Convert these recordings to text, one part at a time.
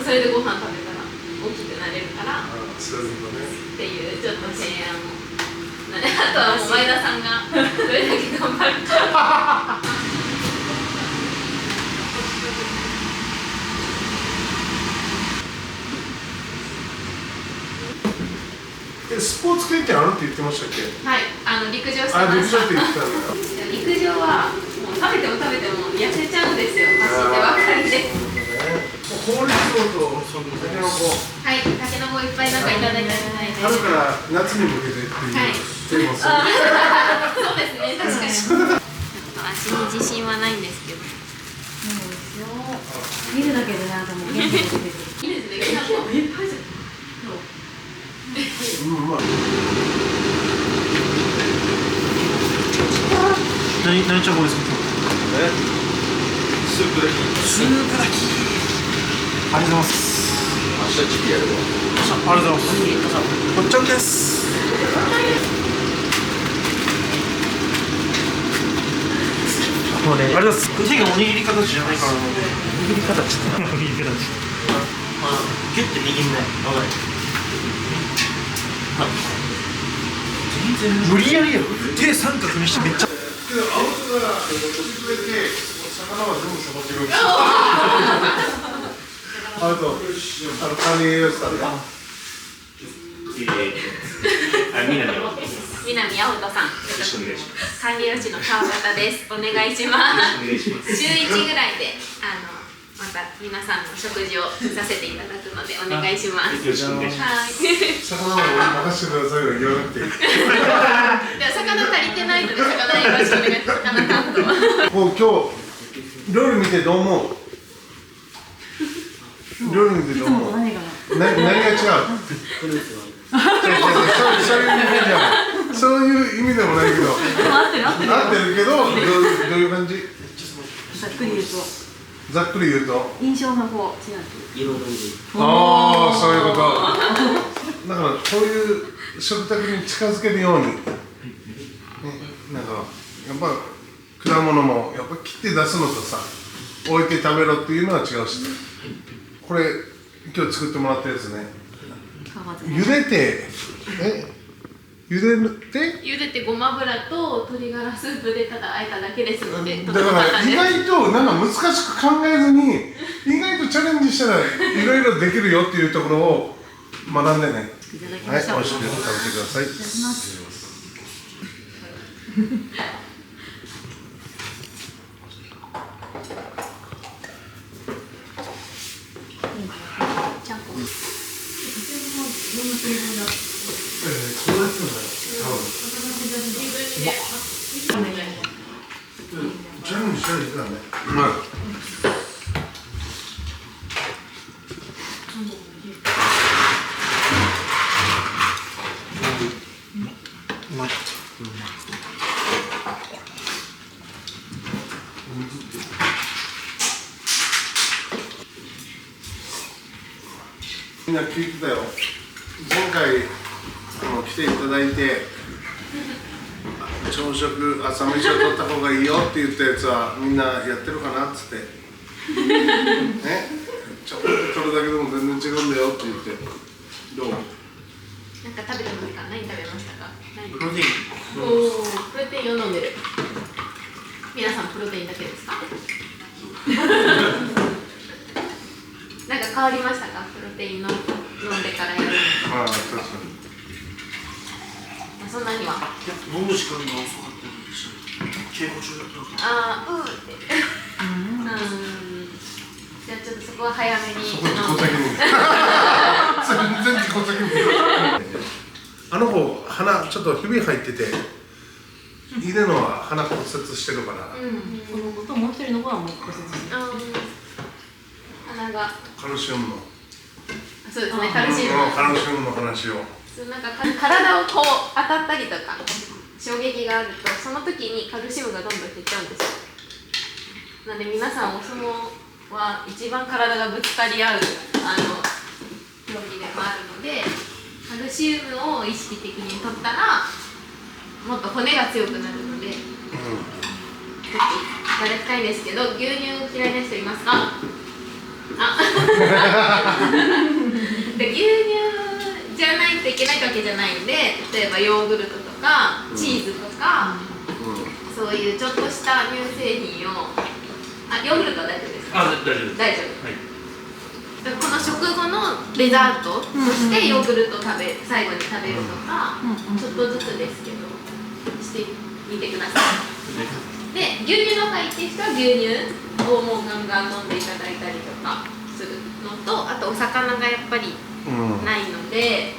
それでご飯食べたら大きくなれるからそういうことねっていうちょっと提案をあとはもう前田さんがどれだけ頑張るかスポーツ経験あるって言ってましたっけ？はい、陸上してました。陸上って言ってたんだよ。陸上はもう食べても食べても痩せちゃうんですよ。走ってばっかりで。効率とタケノコ。はい、タケノコいっぱいなんかいただいたみたいで。春から夏に向けてっていうテーマそうですね、確かに。ちょっと足に自信はないんですけど。見るだけでなんかもう元気が出てくる。いいですね、きな粉いっぱいじゃん。何チョコですか？スープだけ。スープ炊き。ありがとうございます。明日チキやるわ。ありがとうございます。こっちゃんです。もうね、ありがとうございます。手がおにぎり形じゃないからなので。おにぎり形って。おにぎり形。まあ、ギュッて握んない。わかる。無理やりやろ。手三角にしてめっちゃ。けど青戸が来てくれて魚は全部さばってるんですよ。あと管理栄養士さんが。南青戸さん。管理栄養士の川端です。お願いします。週1ぐらいでまた皆さんの食事をさせていただくのでお願いします。はい。魚は任せてくださいは言わなくていい。でも魚足りてないので魚よろしくお願いします。魚担当。もう今日料理見てどう思う？料理見てどう思う？何が違う？そういう意味でもないけど。合ってるけどどういう感じ？ざっくり言うと。ざっくり言うと印象がこう違う。色のああ、そういうこと。だからこういう食卓に近づけるように、なんかやっぱ果物もやっぱ切って出すのとさ、置いて食べろっていうのは違うし、これ今日作ってもらったやつね。茹でて茹でてごま油と鶏ガラスープでただあえただけですので。だから意外となんか難しく考えずに意外とチャレンジしたらいろいろできるよっていうところを学んでね。はい、美味しく食べてください。いただきます。ちゃんこ。そうやってんだよ。チャレンジしたらいいからね。うまい。みんな聞いてたよ。前回来ていただいて朝食朝飯を取った方がいいよって言ったやつはみんなやってるかなっつってね、ちょっと取るだけでも全然違うんだよって言ってどう？なんか食べてますか？何食べましたか？プロテイン。おお、プロテインを飲んでる。皆さんプロテインだけですか？なんか変わりましたか？プロテイン飲んでからやる。ああ、確かに。そんなには。飲む時間が遅かったんでしょ。稽古中だった。ああ、って。じゃあちょっとそこは早めに。そこ自己責任。全然自己責任。あの子鼻ちょっとひび入ってて、入れるのは鼻骨折してるから。その子ともう一人の子はもう骨折してる。鼻が。カルシウムの。そうですね、カルシウム。カルシウムの話を。なんか体をこう当たったりとか衝撃があるとその時にカルシウムがどんどん減っちゃうんですよ。なので皆さんお相撲は一番体がぶつかり合う競技でもあるのでカルシウムを意識的に取ったらもっと骨が強くなるので、ぜひいただきたいんですけど、牛乳嫌いな人いますか？あで牛乳じゃないといけないわけじゃないんで、例えばヨーグルトとかチーズとか、そういうちょっとした乳製品をヨーグルトは大丈夫ですか？大丈夫です。大丈夫、はい、この食後のデザートとしてヨーグルト最後に食べるとか、ちょっとずつですけどしてみてください。で、牛乳の入ってる人は牛乳をもうガンガン飲んでいただいたりとかするのと、あとお魚がやっぱりないので、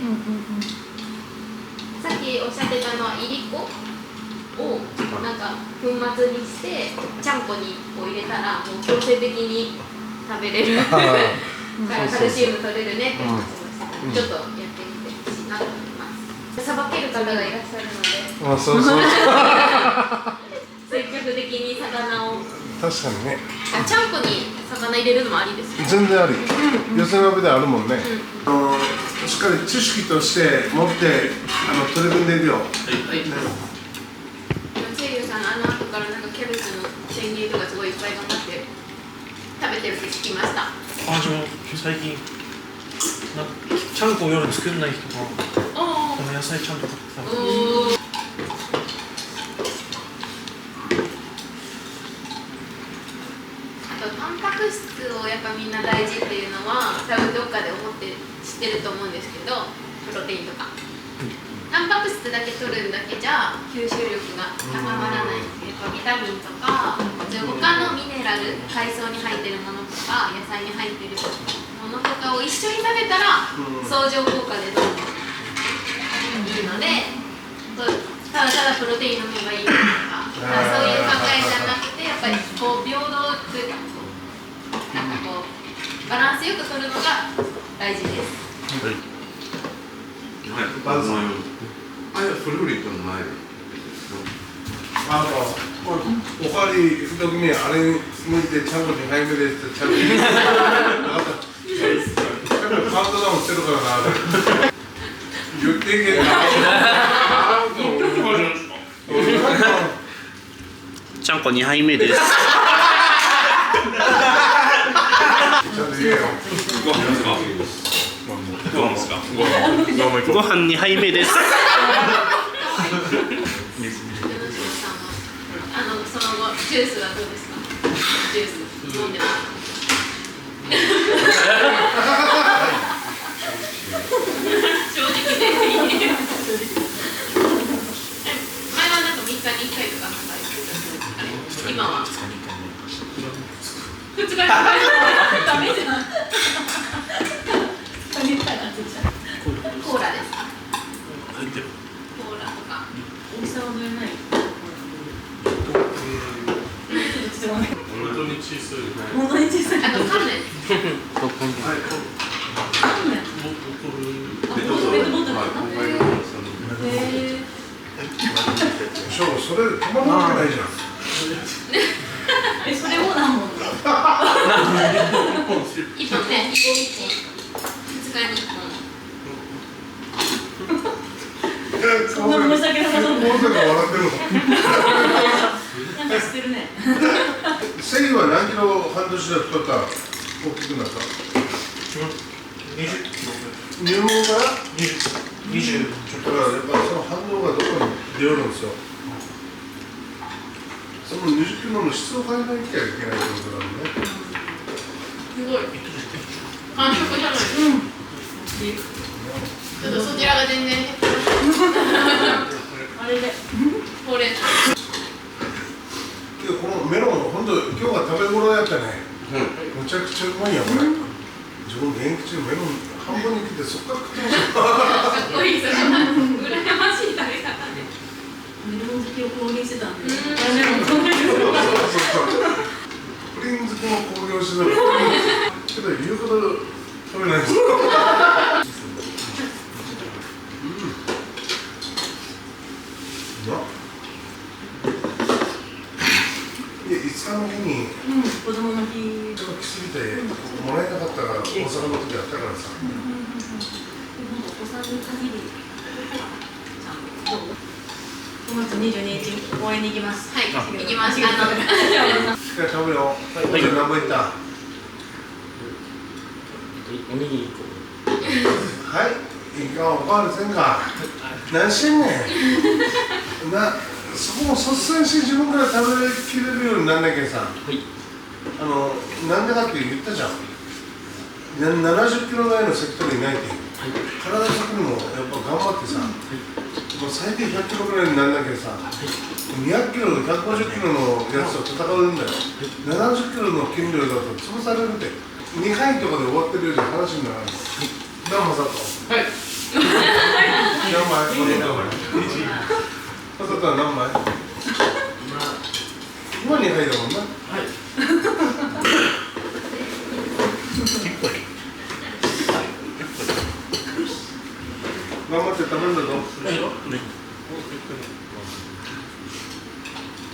さっきおっしゃってたのはいりこをなんか粉末にしてちゃんこに入れたらもう強制的に食べれるからカルシウム取れるねって話をしてたので、ちょっとやってみてほしいなと思います。さばける方がいらっしゃるので、そうそう積極的に魚を確かにね。ちゃんこに魚入れるのもありですよ。全然あり。寄せ鍋であるもんね。しっかり知識として持って取り組んでいくよ。はい。チェリュウさん後からなんかキャベツの千切りとかすごいいっぱい頑張って食べてるって聞きました。でも最近ちゃんこを夜に作んない人が野菜ちゃんと買ってた。タンパク質をやっぱみんな大事っていうのは多分どっかで思って知ってると思うんですけど、プロテインとかタンパク質だけ取るんだけじゃ吸収力が高まらないっていうか、ビタミンとか他のミネラル、海藻に入ってるものとか野菜に入ってるものとかを一緒に食べたら相乗効果でどんどんいいので、ただただプロテイン飲めばいいとか、そういう考えじゃなくて、やっぱりこう平等というかなんかこうバランスよく取るのが大事です。はい。バズさん、フルーリットの前で。おかわりの時にあれ向いてちゃんと2杯目ですってちゃんと言う。カウントダウンしてるからな。言っていけんな。ちゃんこ2杯目です。ちゃんと言えよ。ご飯2杯目です。その後ジュースはどうですか？ジュース飲んでます。正直でいい。前はなんか3日に1回とか今は2日に1回ダメじゃん。コーラですか？コーラとか大きさはどれない？本当に小さい。本当に小さい。あとカンネそれ止まるわけないじゃん。それも何本？1本ね、2日に1本。そんな申し訳なさそう。笑ってるなんかしてるね。セリは何キロ半年で太った？大きくなった？入門が20だからやっぱその反応がどこに出よるんですよ。その20キロの質を変えなきゃいけないってことなのね。すごい。完食じゃない。ちょっとそちらが全然減ってます。あれで。これ。このメロン、本当今日は食べ頃やったね。むちゃくちゃうまいやこれ。自分現役中メロン半分に切ってそっから食ってました。かっこいい、それは羨ましい食べ方で。メロン好きを公言してたんで。メロン公言してた。プリン好きも興行してたけど言うほど食べないです。5日の日に子供の日ちょっと来すぎてもらえなかったから大阪の時あったからさ。お子さんに限り5月22日応援に行きます。はい、行きます。一回食べよう。何本いった？おにぎり1個。はいいかんおかわりせんか何してんねんそこも率先して自分から食べきれるようになんなきゃさ、はい。なんでかって言ったじゃん70キロ台の関取いないって、はい。体作りもやっぱ頑張ってさ、もう最低100キロぐらいになんなきゃさ、200キロ、150キロのやつと戦うんだよ、70キロの筋量だと潰されるって、2回とかで終わってるような話にならない。どうも佐藤。はい。何枚？佐藤は何枚？今2回だもんな。はい。頑張って食べるんだぞ。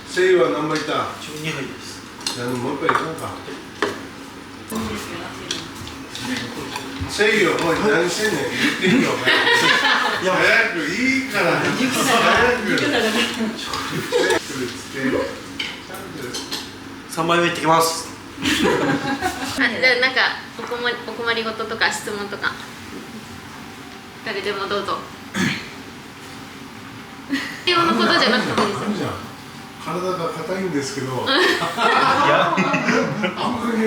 誠意は何枚いった？ 12杯です。もう一杯いかんか。誠意はもう何してんねん言ってみよう。早くいいから。早く。3杯目いってきます。じゃあなんかお困りごととか質問とか誰でもどうぞ。必要なことじゃなくてもいいですよ。体が硬いんですけど。あんまり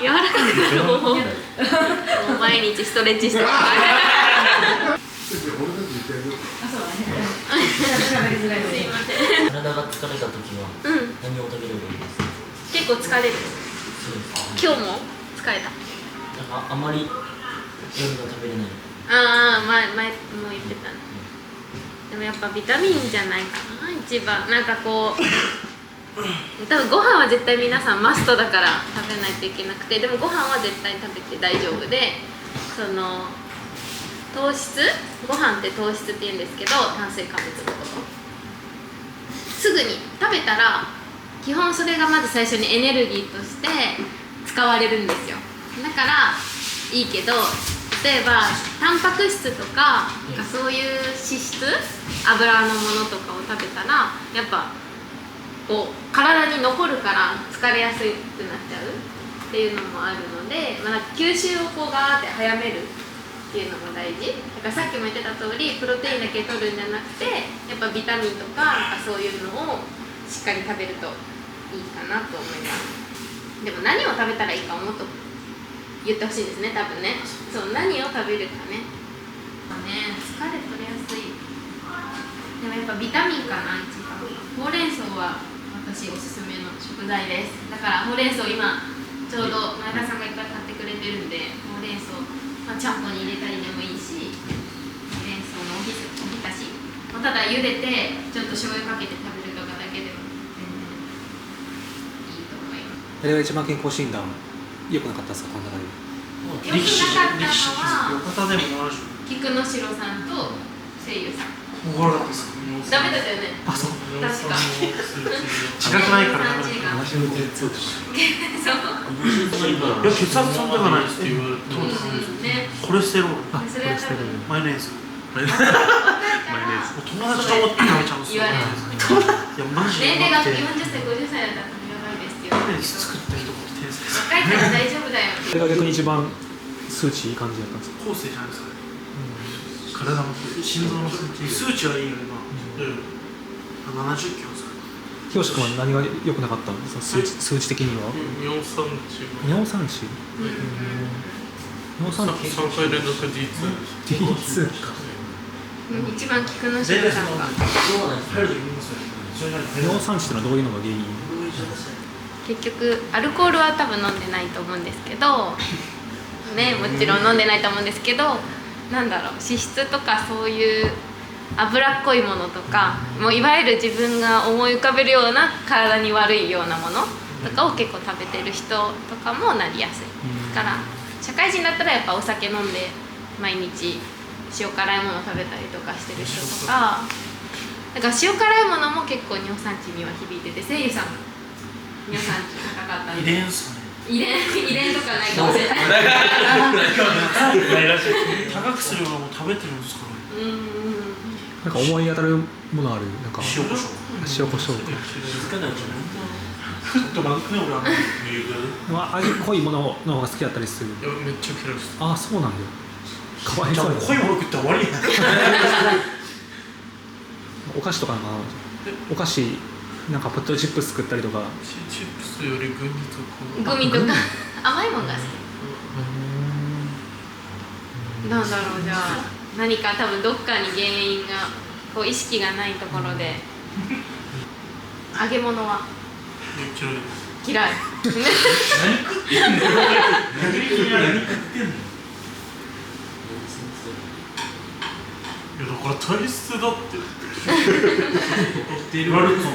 柔らかくなる方法。もう毎日ストレッチしてる。あ、そうだね。喋りづらいので。体が疲れた時は何を食べればいいですか？結構疲れる。そうです。今日も疲れた。なんかあまり夜が食べれない。ああ、前も言ってたね。でもやっぱビタミンじゃないかな、一番。なんかこう多分ご飯は絶対皆さんマストだから食べないといけなくて、でもご飯は絶対食べて大丈夫で、その糖質、ご飯って糖質って言うんですけど、炭水化物のことすぐに食べたら基本それがまず最初にエネルギーとして使われるんですよ。だからいいけど、例えばタンパク質とか、そういう脂質、油のものとかを食べたらやっぱこう体に残るから疲れやすくなっちゃうっていうのもあるので、吸収をこうガーって早めるっていうのも大事だから、さっきも言ってた通りプロテインだけ取るんじゃなくて、やっぱビタミンとかそういうのをしっかり食べるといいかなと思います。でも何を食べたらいいかもっと言ってほしいですね、多分ね。そう、何を食べるかね。疲れ取れやすい。でもやっぱビタミンかな、一番。ほうれん草は私おすすめの食材です。だからほうれん草今ちょうど前田さんがいっぱい買ってくれてるんで、ほうれん草、ちゃんこに入れたりでもいいし、ほうれん草のおひたし、ただ茹でてちょっと醤油かけて食べるとかだけでも全然いいと思います。誰が一番健康診断良くなかったですか、この中で。良くなかったのは横田でも70。菊野城さんと声優さん。おもろかったですか？ダメだったよね。あ、そう。確か。違くないからダメ。そう。いや血圧そんながないですって言われてます。ね。コレステロール。あ、それは多分マヨネーズ。マヨネーズ。友達と思って食べちゃうんですよ。言われる。いやマジで。年齢が40歳、50歳だったらやばいですよ。作った人も天才です。若いから大丈夫だよ。それが逆に一番数値いい感じだったんですか。後世じゃないですか。体の心臓の数値はいいよね。70キロですか。ひろし君は何が良くなかったんですか、数値的には。尿酸値尿酸値。尿酸値。3回連続 D2。D2 か。一番菊野城さんが。尿酸値ってのはどういうのが原因。結局アルコールは多分飲んでないと思うんですけど、ね、もちろん飲んでないと思うんですけど、なんだろう、脂質とかそういう脂っこいものとか、もういわゆる自分が思い浮かべるような体に悪いようなものとかを結構食べてる人とかもなりやすい。だから社会人だったらやっぱお酒飲んで毎日塩辛いもの食べたりとかしてる人とか、だから塩辛いものも結構尿酸値には響いてて、せいゆさんも尿酸値高かったんで。遺伝っすね。遺伝とかないかもしれない。高くするようなもの食べてるんですからね。なんか思い当たるものある。なんか塩コショウ。塩コショウか。フットなんかね俺味濃いものの方が好きだったりする。いやめっちゃ嫌いですああそうなんだ。かわいじゃあそうに。濃いもの食ったら終わりやんお菓子とかなのかな。お菓子なんかポテトチップス作ったりとか。チップスよりグミとかグミとか甘いもんが好きなんだろう。じゃあ何か多分どっかに原因がこう意識がないところで揚げ物は嫌い何食ってんの？いやだから体質だって言われるぞ。普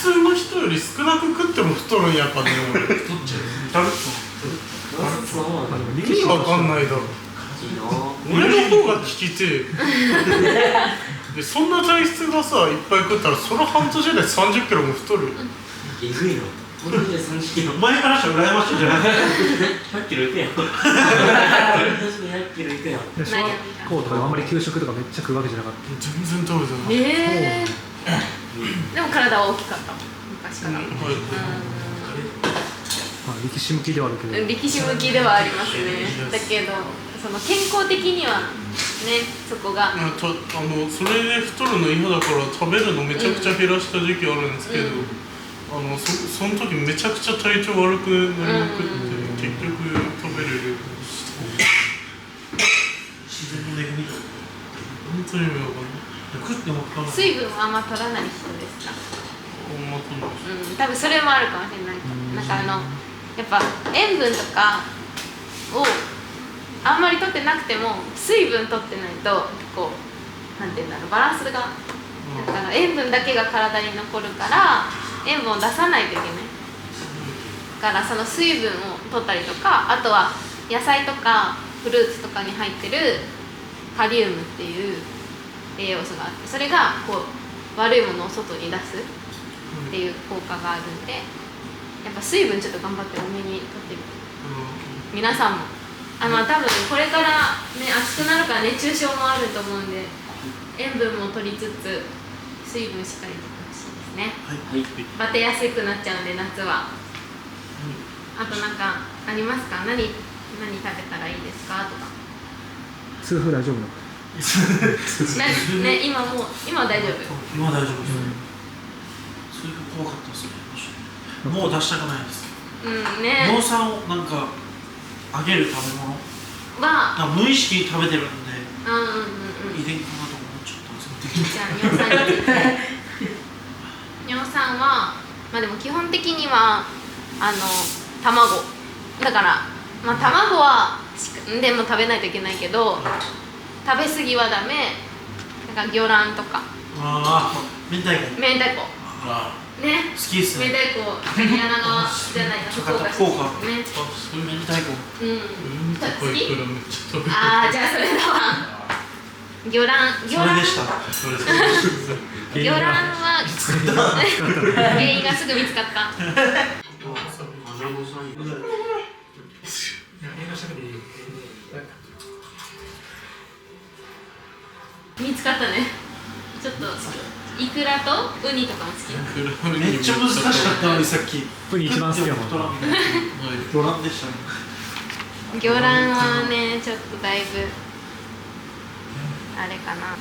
通の人より少なく食っても太るんやっぱね俺太っちゃうダル意味わかんないだろ俺の方が聞きてえでそんな体質がさいっぱい食ったらその半年で30キロも太るえぐいの。これで30キロ。前からしたら羨ましいじゃない100キロいくやん。100キロいくやん。で小学校とかであんまり給食とかめっちゃ食うわけじゃなかった。全然食べてないでも体は大きかった昔から、まあ力士向きではあるけど。力士向きではありますね。だけどその健康的にはねそこがそれで太るの嫌だから食べるのめちゃくちゃ減らした時期あるんですけど、その時めちゃくちゃ体調悪くなりまくって結局食べれる自然の恵みと本当に意味わかんない食っても水分をあんま取らない人ですか？多分それもあるかもしれない。なんかやっぱ塩分とかをあんまり取ってなくても水分取ってないとこうなんていうんだろうバランスがだから塩分だけが体に残るから塩分を出さないといけないからその水分を取ったりとかあとは野菜とかフルーツとかに入ってるカリウムっていう栄養素があってそれがこう悪いものを外に出すっていう効果があるんでやっぱ水分ちょっと頑張って多めに取ってみて皆さんも多分これからね暑くなるから熱中症もあると思うんで塩分も取りつつ水分しっかりとってほしいですね。バテやすくなっちゃうんで夏は。あとなんかありますか？何食べたらいいですかとか。痛風大丈夫なの？ね今は大丈夫。今は大丈夫ですそれが怖かったですねもう出したくないですね農産をなんかあげる食べ物は無意識に食べてるんで遺伝かなと思っちゃったんですけどじゃあ尿酸について尿酸はまあでも基本的には卵だからまあ卵はでも食べないといけないけど食べ過ぎはダメ。なんか魚卵とか明太子ね好きですね明太子柳川じゃない福岡福岡ね明太子次じゃあそれだわ魚卵それでした魚卵は原因がすぐ見つかった見つかったね。ちょっとイクラとウニとかも好き。めっちゃ難しかったのにさっきウニ一番好きやもん。魚卵でしたね魚卵はねちょっとだいぶあれかな。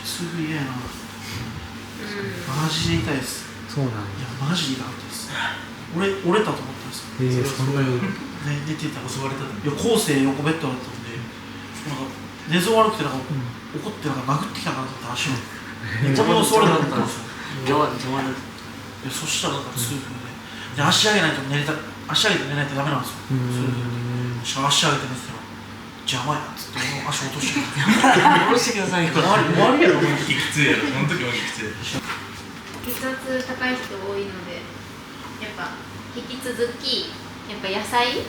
すぐ嫌やなマジで痛いですそうなんだ。マジで痛かったです折れたと思ったんですよそんなに。寝てた襲われたいや後世横ベッドだったんでなんか寝相悪くてなんか怒ってなんか殴ってきたかなと思って足をめっちゃ襲われたんですよそしたらなんか痛風で足上げないと寝ないとダメなんですよ足上げて寝てたら邪魔やっつって足落として下ろしてくださいよ。終わりやろきついやろ、その時もきつい。血圧高い人多いのでやっぱ引き続きやっぱ野菜いっ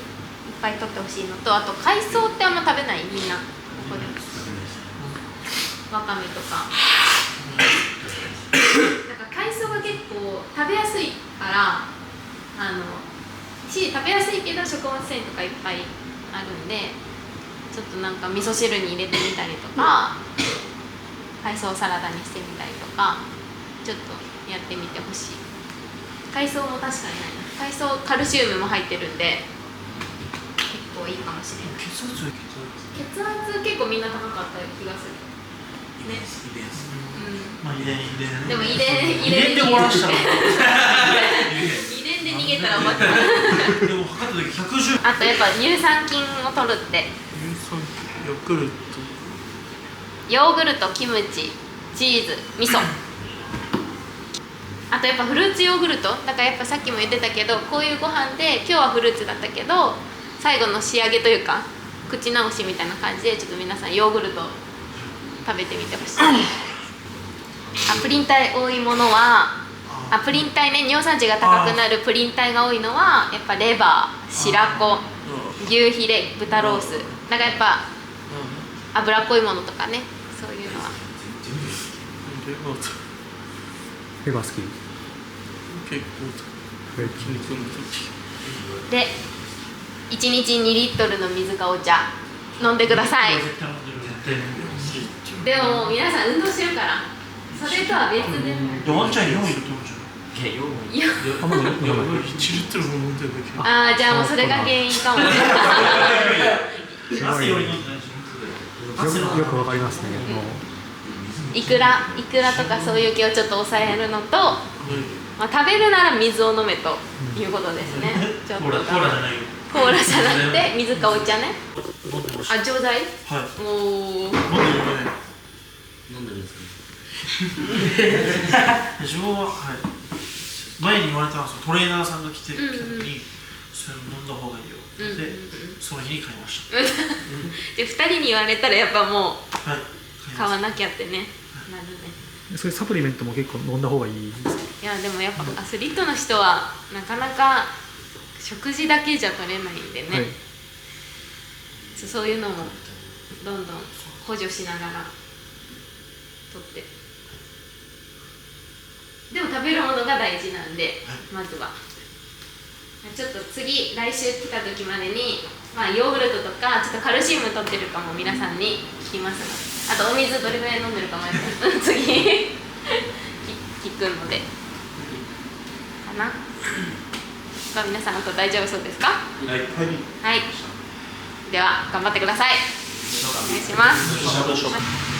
ぱい取ってほしいのとあと海藻ってあんま食べないみんなここでわかめとかなんか海藻が結構食べやすいから食べやすいけど食物繊維とかいっぱいあるんでちょっとなんか味噌汁に入れてみたりとか海藻サラダにしてみたりとかちちょっとやってみてほしい。海藻も確かにないな。海藻カルシウムも入ってるんで結構いいかもしれない。血圧結構みんな高かった気がする。遺伝子まあ遺伝でも遺伝で終わらしたら遺伝で逃げたら終わったでも測った時110あとやっぱ乳酸菌を取るって。ヤクルトヨーグルト、キムチ、チーズ、味噌。あとやっぱフルーツヨーグルトだからやっぱさっきも言ってたけど、こういうご飯で今日はフルーツだったけど最後の仕上げというか口直しみたいな感じでちょっと皆さんヨーグルト食べてみてほしい。プリン体多いものはプリン体ね、尿酸値が高くなるプリン体が多いのはやっぱレバー、白子、牛ヒレ、豚ロース。だからやっぱ脂っこいものとかね、そういうのは。レバー好き。結構筋肉の時で1日2リットルの水かお茶飲んでください。でも皆さん運動してるからそれとは別で。ワンチャン4位だと思うじゃん。いや、いやあんま飲まない。 1リットルも飲んでるだけじゃあもうそれが原因かもしれない。汗より飲んでないでしょ。よくわかりますね。もうイクラとかそういう系をちょっと抑えるのと、食べるなら水を飲めということですね。ちょっとコーラじゃないよ。コーラじゃなくて水かお茶ね。飲んでました。錠剤。はい。おー。飲んでるよね。飲んでるんですか？自分は、前に言われたんですよ。トレーナーさんが来た時に、それ飲んだ方がいいよって、その日に買いました。で2人に言われたらやっぱもうはい。買わなきゃってね、なるね。そういうサプリメントも結構飲んだ方がいいですか？いやでもやっぱアスリートの人はなかなか食事だけじゃ取れないんでね、はい。そういうのもどんどん補助しながら取って、でも食べるものが大事なんで、まずはちょっと来週来た時までに、ヨーグルトとかちょっとカルシウム取ってるかも皆さんに聞きますので、あとお水どれぐらい飲んでるかもやっぱ次聞くのでかな。皆さんあと大丈夫そうですか？はい、では頑張ってください。お願いします。